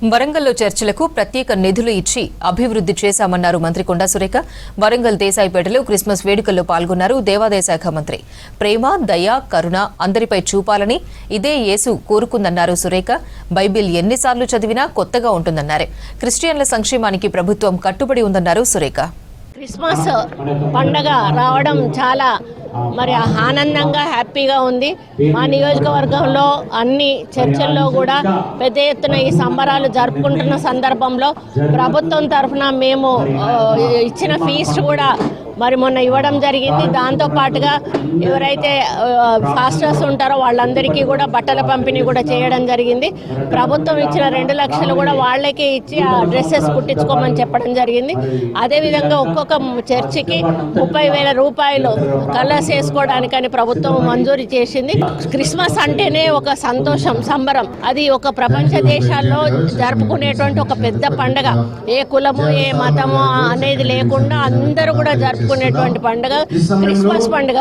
వరంగల్లో చర్చిలకు ప్రత్యేక నిధులు ఇచ్చి అభివృద్ధి చేశామన్నారు మంత్రి కొండా సురేఖ. వరంగల్ దేశాయిపేటలో క్రిస్మస్ వేడుకల్లో పాల్గొన్నారు దేవాదాయ శాఖ మంత్రి. ప్రేమ, దయ, కరుణ అందరిపై చూపాలని ఇదే యేసు కోరుకుందన్నారు సురేఖ. బైబిల్ ఎన్నిసార్లు చదివినా కొత్తగా ఉంటుందన్నారు. క్రిస్టియన్ల సంక్షేమానికి ప్రభుత్వం కట్టుబడి ఉందన్నారు సురేఖ. క్రిస్మస్ పండగ రావడం చాలా ఆనందంగా హ్యాపీగా ఉంది. మా నియోజకవర్గంలో అన్ని చర్చల్లో కూడా పెద్ద ఎత్తున ఈ సంబరాలు జరుపుకుంటున్న సందర్భంలో ప్రభుత్వం తరఫున మేము ఇచ్చిన ఫీజు కూడా మొన్న ఇవ్వడం జరిగింది. దాంతో పాటుగా ఎవరైతే ఫాస్టర్స్ ఉంటారో వాళ్ళందరికీ కూడా బట్టల పంపిణీ కూడా చేయడం జరిగింది. ప్రభుత్వం ఇచ్చిన 2 లక్షలు కూడా వాళ్ళకే ఇచ్చి ఆ డ్రెస్సెస్ కుట్టించుకోమని చెప్పడం జరిగింది. అదేవిధంగా ఒక్కొక్క చర్చికి 30,000 రూపాయలు కలర్స్ వేసుకోవడానికని ప్రభుత్వం మంజూరు చేసింది. క్రిస్మస్ అంటేనే ఒక సంతోషం, సంబరం. అది ఒక ప్రపంచ దేశాల్లో జరుపుకునేటువంటి ఒక పెద్ద పండుగ. ఏ కులము ఏ మతము అనేది లేకుండా అందరూ కూడా జరుపుకునేటువంటి పండుగ క్రిస్మస్ పండుగ.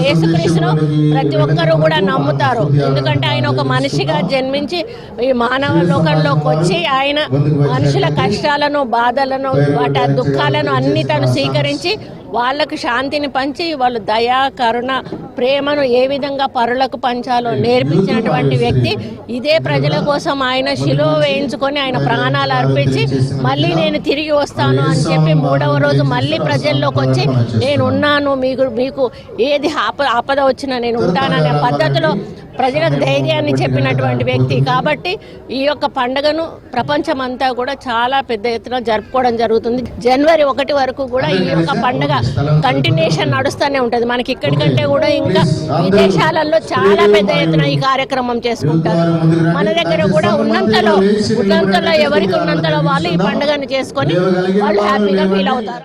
యేసుక్రీస్తును ప్రతి ఒక్కరూ కూడా నమ్ముతారు. ఎందుకంటే ఆయన ఒక మనిషిగా జన్మించి ఈ మానవ లోకంలోకి వచ్చి ఆయన మనుషుల కష్టాలను, బాధలను, వాటి దుఃఖాలను అన్ని తను స్వీకరించి వాళ్ళకు శాంతిని పంచి వాళ్ళు దయా, కరుణ, ప్రేమను ఏ విధంగా పరులకు పంచాలో నేర్పించినటువంటి వ్యక్తి. ఇదే ప్రజల కోసం ఆయన శిలువ వేయించుకొని ఆయన ప్రాణాలు అర్పించి మళ్ళీ నేను తిరిగి వస్తాను అని చెప్పి 3వ రోజు మళ్ళీ ప్రజల్లోకి వచ్చి నేను ఉన్నాను, మీకు ఏది ఆపద వచ్చినా నేను ఉంటాననే పద్ధతిలో ప్రజలకు ధైర్యాన్ని చెప్పినటువంటి వ్యక్తి. కాబట్టి ఈ యొక్క పండుగను ప్రపంచమంతా కూడా చాలా పెద్ద ఎత్తున జరుపుకోవడం జరుగుతుంది. జనవరి 1 వరకు కూడా ఈ యొక్క పండుగ కంటిన్యూషన్ నడుస్తూనే ఉంటుంది. మనకి ఇక్కడికంటే కూడా ఇంకా విదేశాలలో చాలా పెద్ద ఎత్తున ఈ కార్యక్రమం చేసుకుంటారు. మన దగ్గర కూడా ఉన్నంతలో ఎవరికి ఉన్నంతలో వాళ్ళు ఈ పండుగను చేసుకొని వాళ్ళు హ్యాపీగా ఫీల్ అవుతారు.